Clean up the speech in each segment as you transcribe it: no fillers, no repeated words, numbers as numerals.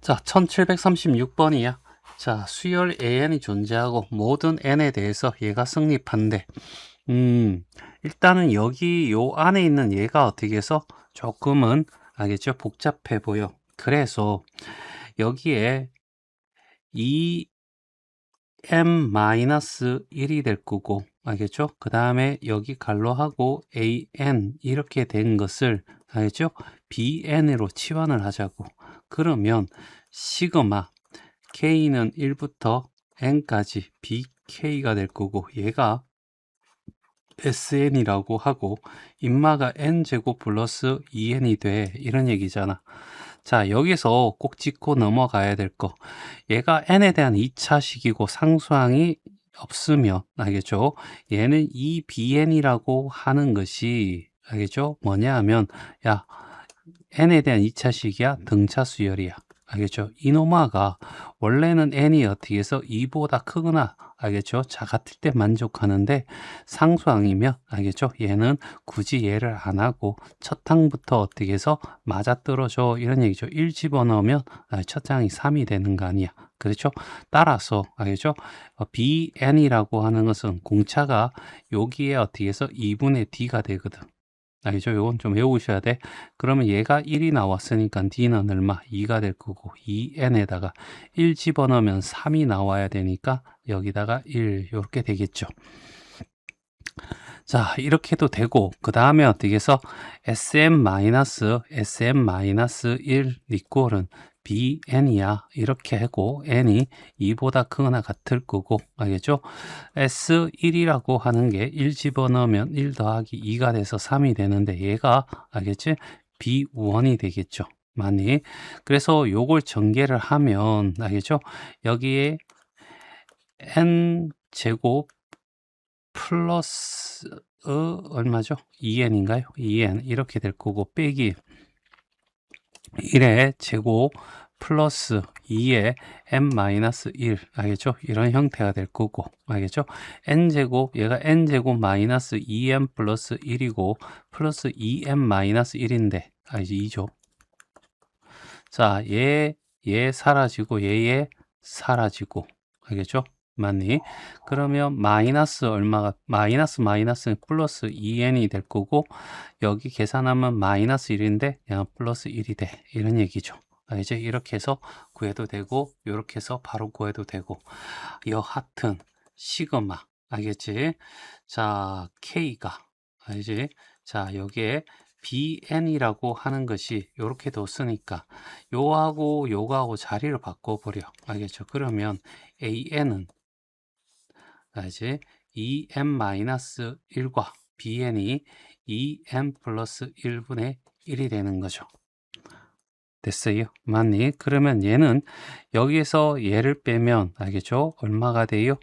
자, 1736번이야. 자, 수열 AN이 존재하고 모든 N에 대해서 얘가 성립한대. 일단은 여기 요 안에 있는 얘가 어떻게 해서 조금은 알겠죠? 복잡해 보여. 그래서 여기에 2m-1이 될 거고, 알겠죠? 그 다음에 여기 갈로하고 AN 이렇게 된 것을 알겠죠? BN으로 치환을 하자고. 그러면 시그마 K는 1부터 N까지 BK가 될 거고, 얘가 SN이라고 하고 인마가 N제곱 플러스 2N이 돼, 이런 얘기잖아. 자, 여기서 꼭 짚고 넘어가야 될 거, 얘가 N에 대한 2차식이고 상수항이 없으면 알겠죠? 얘는 EBN이라고 하는 것이 알겠죠? 뭐냐 하면, 야, N에 대한 2차식이야, 등차 수열이야. 알겠죠? 이노마가 원래는 N이 어떻게 해서 2보다 크거나 알겠죠? 같을 때 만족하는데, 상수항이면 알겠죠? 얘는 굳이 얘를 안 하고 첫 항부터 어떻게 해서 맞아떨어져, 이런 얘기죠. 1 집어넣으면 첫 항이 3이 되는 거 아니야. 그렇죠? 따라서 알겠죠? BN이라고 하는 것은 공차가 여기에 어떻게 해서 2분의 D가 되거든. 알죠? 요건 좀 외우셔야 돼. 그러면 얘가 1이 나왔으니까 D는 얼마? 2가 될 거고, 2N에다가 1 집어넣으면 3이 나와야 되니까 여기다가 1 이렇게 되겠죠. 자, 이렇게 해도 되고, 그 다음에 어떻게 해서 SM-1 리꼴은 BN이야. 이렇게 하고 N이 2보다 크거나 같을 거고, 알겠죠? S1이라고 하는 게 1 집어넣으면 1 더하기 2가 돼서 3이 되는데, 얘가 알겠지? B1이 되겠죠. 많이. 그래서 요걸 전개를 하면 알겠죠? 여기에 N제곱 플러스 얼마죠? 2n인가요? 2n 이렇게 될 거고, 빼기 1의 제곱 플러스 2의 n-1 알겠죠? 이런 형태가 될 거고, 알겠죠? n제곱, 얘가 n제곱 마이너스 2n 플러스 1이고 플러스 2n-1인데 이제 2죠. 자, 얘 사라지고 얘 사라지고, 알겠죠? 맞니? 그러면 마이너스 얼마가, 마이너스는 플러스 2n이 될 거고, 여기 계산하면 마이너스 1인데 그냥 플러스 1이 돼, 이런 얘기죠. 이제 이렇게 해서 구해도 되고, 이렇게 해서 바로 구해도 되고, 여하튼 시그마, 알겠지? 자, K가 알지? 자, 여기에 BN이라고 하는 것이 이렇게 뒀으니까 요하고 요거하고 자리를 바꿔버려. 알겠죠? 그러면 AN은 알지? 2n-1과 BN이 2n 플러스 1분의 1이 되는 거죠. 됐어요? 맞니? 그러면 얘는 여기에서 얘를 빼면 알겠죠? 얼마가 돼요?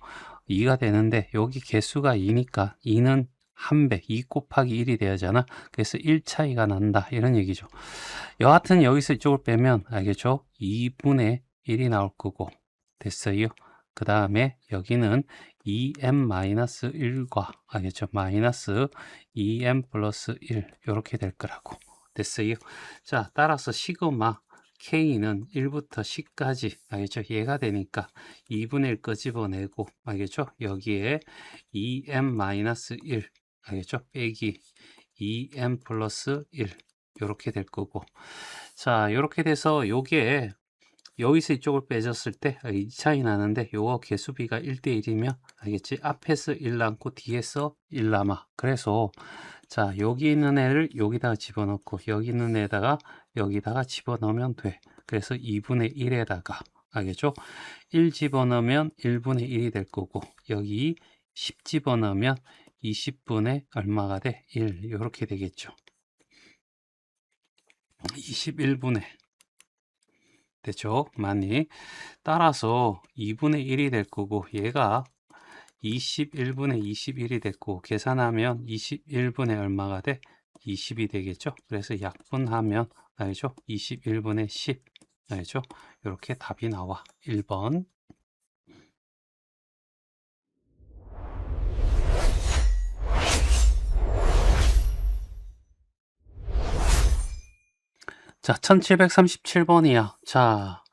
2가 되는데 여기 개수가 2니까 2는 1배, 2 곱하기 1이 되잖아. 그래서 1 차이가 난다, 이런 얘기죠. 여하튼 여기서 이쪽을 빼면 알겠죠? 2분의 1이 나올 거고. 됐어요? 그 다음에 여기는 2n-1과 알겠죠? 마이너스 2n 플러스 1 이렇게 될 거라고. 됐어요? 자, 따라서 시그마 K는 1부터 10까지 알겠죠? 얘가 되니까 2분의 1 끄집어내고, 알겠죠? 여기에 2n-1 알겠죠? 빼기 2n 플러스 1 이렇게 될 거고. 자, 이렇게 돼서 요게 여기서 이쪽을 빼줬을 때 이 차이 나는데, 요거 개수비가 1대1이면 알겠지? 앞에서 1 남고 뒤에서 1 남아. 그래서 자, 여기 있는 애를 여기다가 집어넣고 여기 있는 애다가 여기다가 집어넣으면 돼. 그래서 2분의 1에다가 알겠죠? 1 집어넣으면 1분의 1이 될 거고, 여기 10 집어넣으면 20분의 얼마가 돼? 1 이렇게 되겠죠. 21분의 됐죠? 많이. 따라서 2분의 1이 될 거고, 얘가 21분의 21이 됐고, 계산하면 21분의 얼마가 돼? 20이 되겠죠? 그래서 약분하면 알죠? 21분의 10 알죠? 이렇게 답이 나와. 1번. 자, 1737번이야. 자,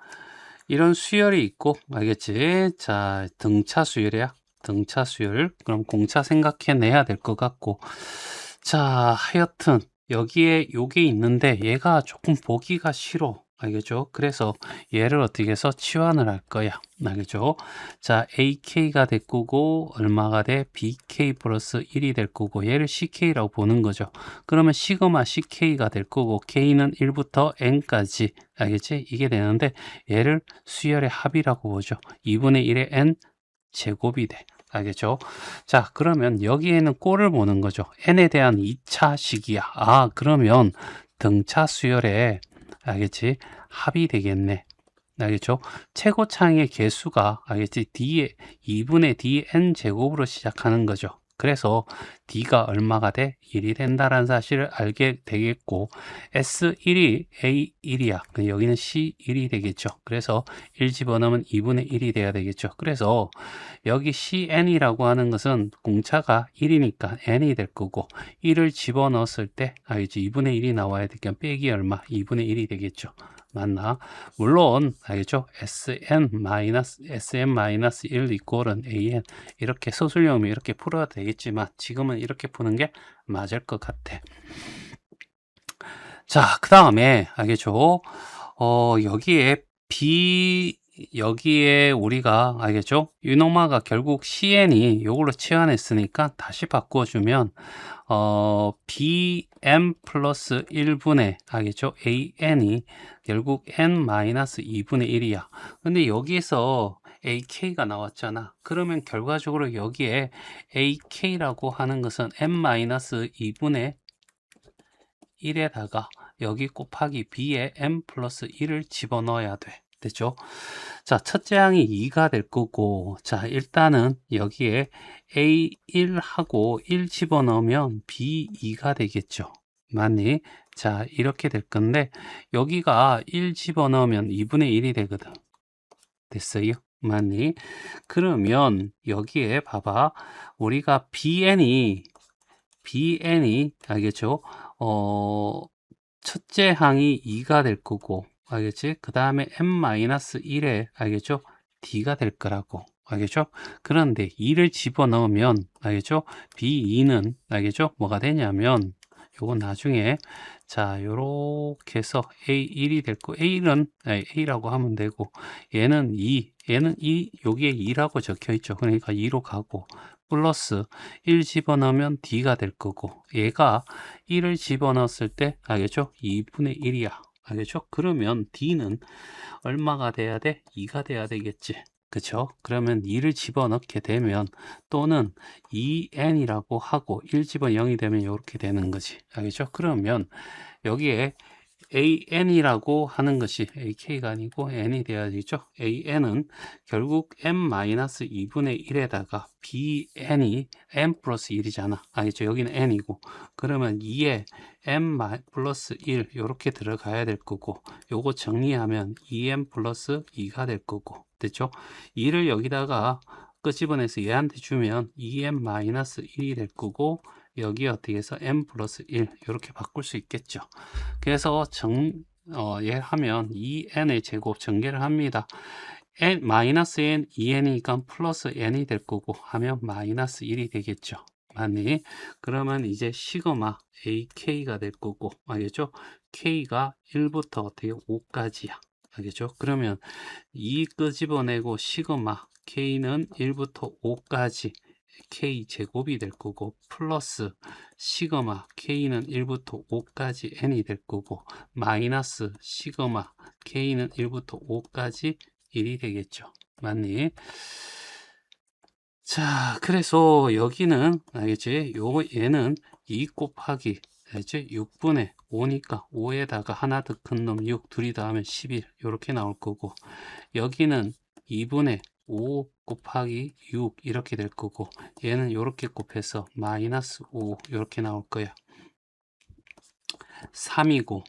이런 수열이 있고, 알겠지? 자, 등차 수열이야. 등차 수열. 그럼 공차 생각해내야 될 것 같고. 자, 하여튼 여기에 요게 있는데 얘가 조금 보기가 싫어. 알겠죠? 그래서 얘를 어떻게 해서 치환을 할 거야. 알겠죠? 자, AK가 될 거고 얼마가 돼? BK 플러스 1이 될 거고 얘를 CK라고 보는 거죠. 그러면 시그마 CK가 될 거고 K는 1부터 N까지 알겠지? 이게 되는데 얘를 수열의 합이라고 보죠. 2분의 1의 N 제곱이 돼. 알겠죠? 자, 그러면 여기에는 꼴을 보는 거죠. n에 대한 2차 식이야. 아, 그러면 등차 수열에 알겠지? 합이 되겠네. 알겠죠? 최고차항의 개수가 알겠지? d의 2분의 dn 제곱으로 시작하는 거죠. 그래서 d가 얼마가 돼? 1이 된다는 사실을 알게 되겠고 S1이 A1이야. 여기는 C1이 되겠죠. 그래서 1 집어넣으면 2분의 1이 돼야 되겠죠. 그래서 여기 CN이라고 하는 것은 공차가 1이니까 N이 될 거고 1을 집어넣었을 때 알겠지? 2분의 1이 나와야 되니까 빼기 얼마? 2분의 1이 되겠죠. 맞나? 물론 알겠죠? SM-1 이꼴은 AN 이렇게 서술형이면 이렇게 풀어야 되겠지만 지금은 이렇게 푸는 게 맞을 것 같아. 자, 그 다음에 알겠죠? 여기에 우리가 알겠죠? 유노마가 결국 CN이 요걸로 치환했으니까 다시 바꿔주면 BM 플러스 1분의 알겠죠? AN이 결국 N-2분의 1이야. 근데 여기에서 AK가 나왔잖아. 그러면 결과적으로 여기에 AK라고 하는 것은 N-2분의 1에다가 여기 곱하기 B에 M 플러스 1을 집어넣어야 돼. 됐죠? 자, 첫째 항이 2가 될 거고, 자, 일단은 여기에 A1하고 1 집어넣으면 B2가 되겠죠. 맞니? 자, 이렇게 될 건데, 여기가 1 집어넣으면 2분의 1이 되거든. 됐어요? 맞니? 그러면 여기에 봐봐. 우리가 BN이 알겠죠? 첫째 항이 2가 될 거고 알겠지? 그 다음에 n-1에 알겠죠? d가 될 거라고 알겠죠? 그런데 2를 집어넣으면 알겠죠? b2는 알겠죠? 뭐가 되냐면 요건 나중에 자 요렇게 해서 a1이 될 거 a는 a라고 하면 되고 얘는 2 여기에 2라고 적혀 있죠. 그러니까 2로 가고 플러스 1 집어넣으면 d가 될 거고 얘가 1을 집어넣었을 때 알겠죠? 2분의 1이야. 알겠죠? 그러면 d는 얼마가 돼야 돼? 2가 돼야 되겠지. 그쵸? 그러면 2를 집어넣게 되면 또는 2n이라고 하고 1 집어 0이 되면 이렇게 되는 거지. 알겠죠? 그러면 여기에 AN이라고 하는 것이 AK가 아니고 N이 돼야 되죠. AN은 결국 M-2분의 1에다가 BN이 M 플러스 1이잖아. 알겠죠? 여기는 N이고. 그러면 2에 M 플러스 1 이렇게 들어가야 될 거고 요거 정리하면 2M 플러스 2가 될 거고. 됐죠? 2를 여기다가 끄집어내서 얘한테 주면 2M-1이 될 거고 여기 어떻게 해서 m 플러스 1 이렇게 바꿀 수 있겠죠. 그래서 얘 하면 2n의 제곱 전개를 합니다. n 마이너스 n 2n이니까 플러스 n이 될 거고 하면 마이너스 1이 되겠죠. 맞니? 그러면 이제 시그마 ak가 될 거고 알겠죠? k가 1부터 어떻게 5까지야. 알겠죠? 그러면 2 끄집어내고 시그마 k는 1부터 5까지 k 제곱이 될 거고 플러스 시그마 k는 1부터 5까지 n이 될 거고 마이너스 시그마 k는 1부터 5까지 1이 되겠죠. 맞니? 자, 그래서 여기는 알겠지? 얘는 2 곱하기 알겠지? 6분의 5니까 5에다가 하나 더 큰 놈 6 둘이 더하면 11 이렇게 나올 거고 여기는 2분의 5 곱하기 6 이렇게 될 거고 얘는 이렇게 곱해서 마이너스 5 이렇게 나올 거야. 3이고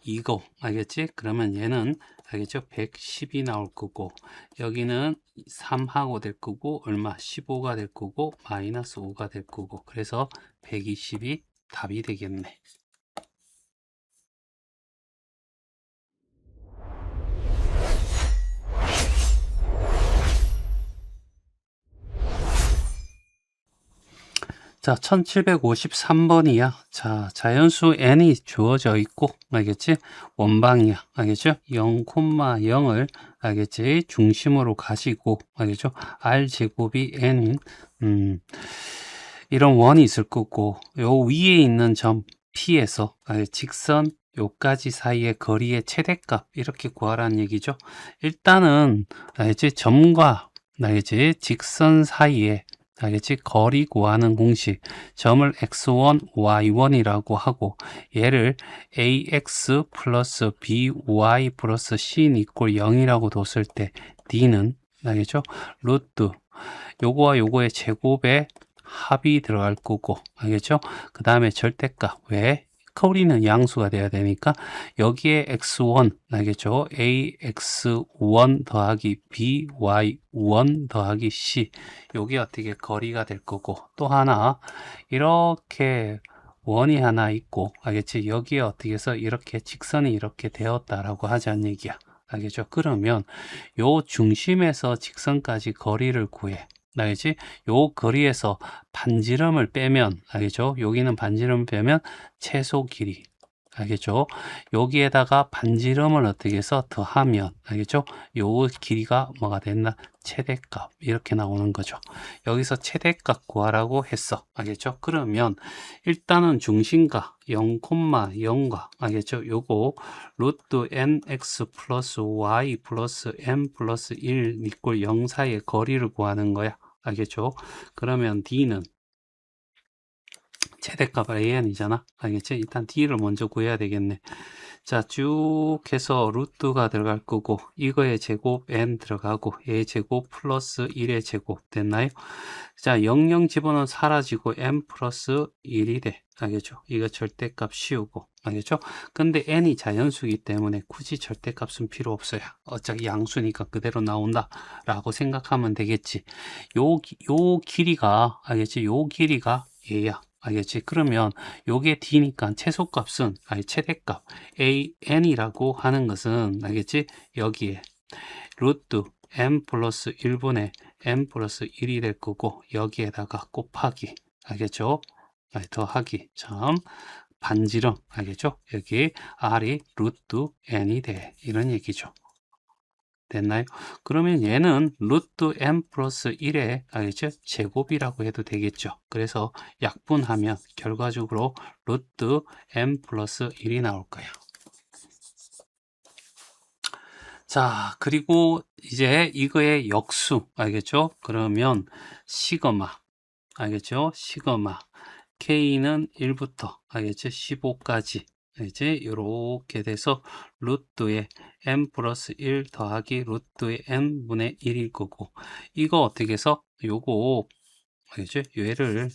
2고 알겠지? 그러면 얘는 알겠죠? 110이 나올 거고 여기는 3하고 될 거고 얼마? 15가 될 거고 마이너스 5가 될 거고 그래서 120이 답이 되겠네. 자, 1753번이야. 자, 자연수 n이 주어져 있고, 알겠지? 원방이야. 알겠죠? 0,0을, 알겠지? 중심으로 가지고, 알겠죠? r제곱이 n인, 이런 원이 있을 거고, 요 위에 있는 점 P에서, 직선 요까지 사이의 거리의 최대값, 이렇게 구하라는 얘기죠. 일단은, 알겠지? 점과, 알겠지? 직선 사이에 알겠지? 거리 구하는 공식 점을 x1, y1이라고 하고 얘를 ax 플러스 by 플러스 c 이꼴 0이라고 뒀을 때 d는 알겠죠? 루트 요거와 요거의 제곱에 합이 들어갈 거고 알겠죠? 그 다음에 절대값 왜? 커리는 양수가 돼야 되니까 여기에 x1 알겠죠? ax1 더하기 by1 더하기 c 요게 어떻게 거리가 될 거고 또 하나 이렇게 원이 하나 있고 알겠지? 여기에 어떻게 해서 이렇게 직선이 이렇게 되었다라고 하자는 얘기야. 알겠죠? 그러면 요 중심에서 직선까지 거리를 구해. 알겠지? 요 거리에서 반지름을 빼면 알겠죠? 여기는 반지름을 빼면 최소 길이 알겠죠? 여기에다가 반지름을 어떻게 해서 더하면 알겠죠? 요 길이가 뭐가 된다? 최대값 이렇게 나오는 거죠. 여기서 최대값 구하라고 했어. 알겠죠? 그러면 일단은 중심과 0,0과 알겠죠? 요거 루트 nx 플러스 y 플러스 m 플러스 1 이꼴 0 사이의 거리를 구하는 거야. 알겠죠? 그러면 d는 최대값 an이잖아. 알겠지? 일단 d를 먼저 구해야 되겠네. 자, 쭉 해서 루트가 들어갈 거고 이거의 제곱 n 들어가고 a 제곱 플러스 1의 제곱 됐나요? 자, 00 집어넣으면 사라지고 m 플러스 1이 돼. 알겠죠? 이거 절대값 씌우고 알겠죠? 근데 n이 자연수이기 때문에 굳이 절대값은 필요 없어요. 어차피 양수니까 그대로 나온다 라고 생각하면 되겠지. 요 길이가 알겠지? 요 길이가 얘야. 알겠지? 그러면 요게 d니까 최소값은 아니 최대값 an이라고 하는 것은 알겠지? 여기에 루트 m 플러스 1분의 m 플러스 1이 될 거고 여기에다가 곱하기 알겠죠? 아니, 더하기 점 반지름 알겠죠? 여기 r이 루트 n이 돼 이런 얘기죠. 됐나요? 그러면 얘는 루트 m 플러스 1의 알겠죠? 제곱이라고 해도 되겠죠. 그래서 약분하면 결과적으로 루트 m 플러스 1이 나올 거야. 자, 그리고 이제 이거의 역수 알겠죠? 그러면 시그마 알겠죠? 시그마 K는 1부터 알겠죠? 15까지 이제 이렇게 돼서 루트의 m 플러스 1 더하기 루트의 n분의 1일 거고 이거 어떻게 해서 요거 알겠죠? 얘를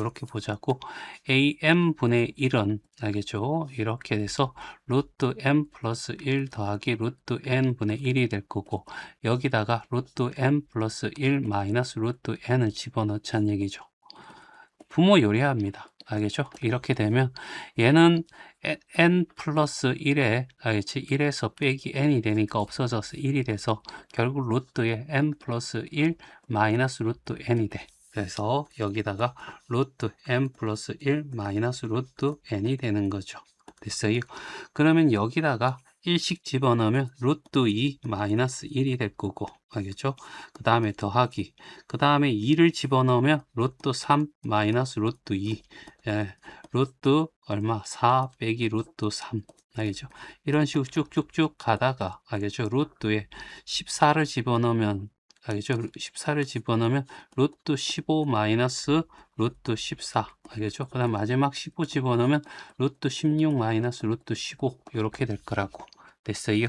이렇게 보자고 am분의 1은 알겠죠? 이렇게 돼서 루트 m 플러스 1 더하기 루트 n분의 1이 될 거고 여기다가 루트 m 플러스 1 마이너스 루트 n을 집어넣자는 얘기죠. 부모 요리합니다. 알겠죠? 이렇게 되면 얘는 n 플러스 1에 알겠지? 1에서 빼기 n이 되니까 없어져서 1이 돼서 결국 루트에 n 플러스 1 마이너스 루트 n이 돼. 그래서 여기다가 루트 n 플러스 1 마이너스 루트 n이 되는 거죠. 됐어요? 그러면 여기다가 1씩 집어넣으면 루트 2 마이너스 1이 될 거고 알겠죠? 그 다음에 더하기 그 다음에 2를 집어넣으면 루트 3 마이너스 루트 2 루트 얼마? 4 빼기 루트 3 알겠죠? 이런 식으로 쭉쭉쭉 가다가 알겠죠? 루트에 14를 집어넣으면 알겠죠? 14를 집어넣으면 루트 15 마이너스 루트 14 알겠죠? 그 다음 마지막 15 집어넣으면 루트 16 마이너스 루트 15 이렇게 될 거라고 됐어요.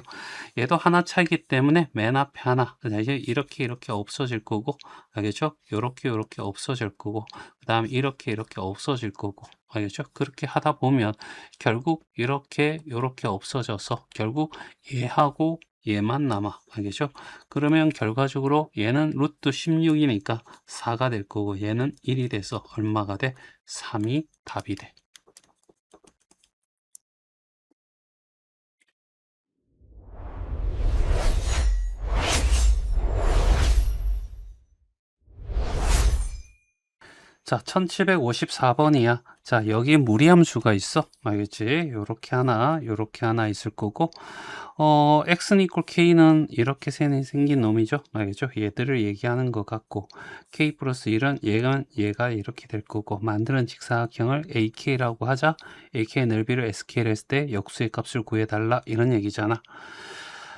얘도 하나 차이기 때문에 맨 앞에 하나 이제 이렇게 없어질 거고 알겠죠? 이렇게 없어질 거고 그 다음에 이렇게 없어질 거고 알겠죠? 그렇게 하다 보면 결국 이렇게 없어져서 결국 얘하고 얘만 남아 알겠죠? 그러면 결과적으로 얘는 루트 16이니까 4가 될 거고 얘는 1이 돼서 얼마가 돼? 3이 답이 돼. 자, 1754번이야. 자, 여기에 무리함수가 있어. 알겠지? 요렇게 하나 있을 거고, x는 equal k는 이렇게 생긴 놈이죠. 알겠죠? 얘들을 얘기하는 것 같고, k 플러스 1은 얘가 이렇게 될 거고, 만드는 직사각형을 ak라고 하자. ak의 넓이를 sk를 했을 때 역수의 값을 구해달라. 이런 얘기잖아.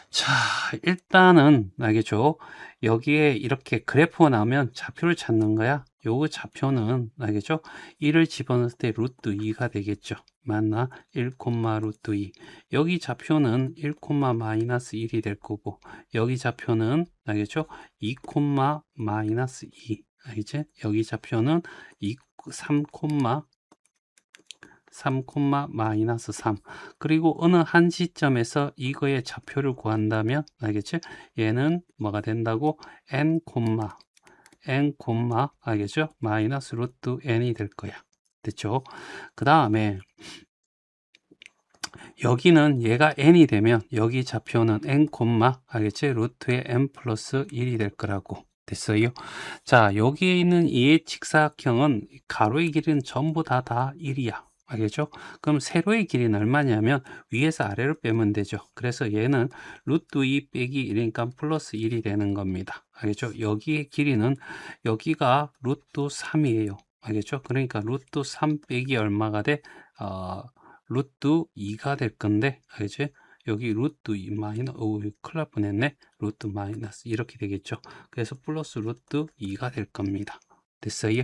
자, 일단은 알겠죠? 여기에 이렇게 그래프가 나오면 좌표를 찾는 거야. 요거 좌표는 알겠죠? 1을 집어넣을 때 루트 2가 되겠죠. 맞나? 1, 루트 2. 여기 좌표는 1, 마이너스 1이 될 거고, 여기 좌표는 알겠죠? 2, 마이너스 2. 알겠지? 여기 좌표는 2, 3, 3, 마이너스 3. 그리고 어느 한 시점에서 이거의 좌표를 구한다면 알겠지? 얘는 뭐가 된다고? n, 알겠죠? 마이너스 루트 n이 될 거야. 됐죠? 그 다음에 여기는 얘가 n이 되면 여기 좌표는 n, 알겠지? 루트의 n 플러스 1이 될 거라고. 됐어요? 자, 여기에 있는 이의 직사각형은 가로의 길이는 전부 다 1이야. 알겠죠? 그럼 세로의 길이는 얼마냐면 위에서 아래로 빼면 되죠. 그래서 얘는 루트 2 빼기 1이니까 플러스 1이 되는 겁니다. 알겠죠? 여기의 길이는 여기가 루트 3이에요. 알겠죠? 그러니까 루트 3 빼기 얼마가 돼? 루트 2가 될 건데, 알겠지? 여기 루트 2 마이너스, 큰일 날 뻔했네. 루트 마이너스 이렇게 되겠죠. 그래서 플러스 루트 2가 될 겁니다. 됐어요?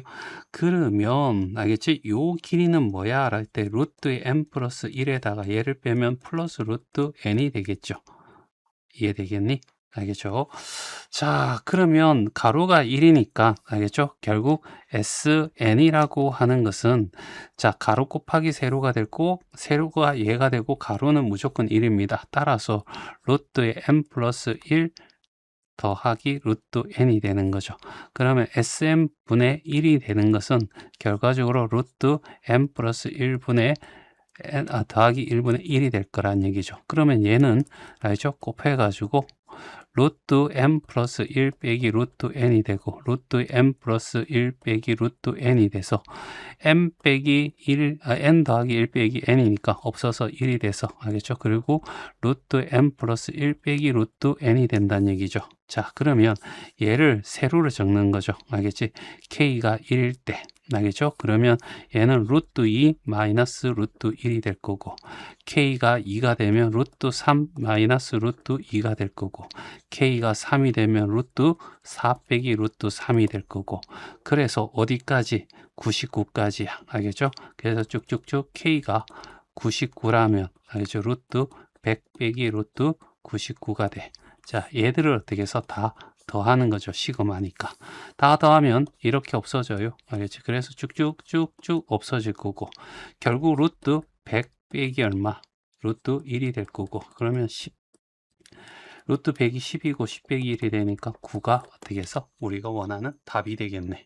그러면 알겠지? 요 길이는 뭐야? 할 때 루트의 n 플러스 1에다가 얘를 빼면 플러스 루트 n이 되겠죠. 이해되겠니? 알겠죠? 자, 그러면 가로가 1이니까 알겠죠? 결국 SN이라고 하는 것은 자, 가로 곱하기 세로가 되고 세로가 얘가 되고 가로는 무조건 1입니다. 따라서 루트의 n 플러스 1 더하기 루트 n이 되는 거죠. 그러면 SN분의 1이 되는 것은 결과적으로 루트 n 플러스 1분의 더하기 1분의 1이 될 거란 얘기죠. 그러면 얘는 알죠? 곱해가지고 루트 n 플러스 1 빼기 루트 n이 되고 루트 n 플러스 1 빼기 루트 n이 돼서 n 빼기 1, n 더하기 1 빼기 n이니까 없어서 1이 돼서 알겠죠? 그리고 루트 n 플러스 1 빼기 루트 n이 된다는 얘기죠. 자, 그러면 얘를 세로로 적는 거죠. 알겠지? k가 1일 때 알겠죠? 그러면 얘는 루트 2 마이너스 루트 1이 될 거고 k가 2가 되면 루트 3 마이너스 루트 2가 될 거고 k가 3이 되면 루트 4 빼기 루트 3이 될 거고 그래서 어디까지? 99까지야. 알겠죠? 그래서 쭉쭉쭉 k가 99라면 알겠죠? 루트 100 빼기 루트 99가 돼. 자, 얘들을 어떻게 해서 다 더하는 거죠. 시그마니까. 다 더하면 이렇게 없어져요. 알겠지? 그래서 쭉쭉쭉쭉 없어질 거고 결국 루트 100 빼기 얼마? 루트 1이 될 거고 그러면 10 루트 100이 10이고 10 빼기 1이 되니까 9가 어떻게 해서 우리가 원하는 답이 되겠네.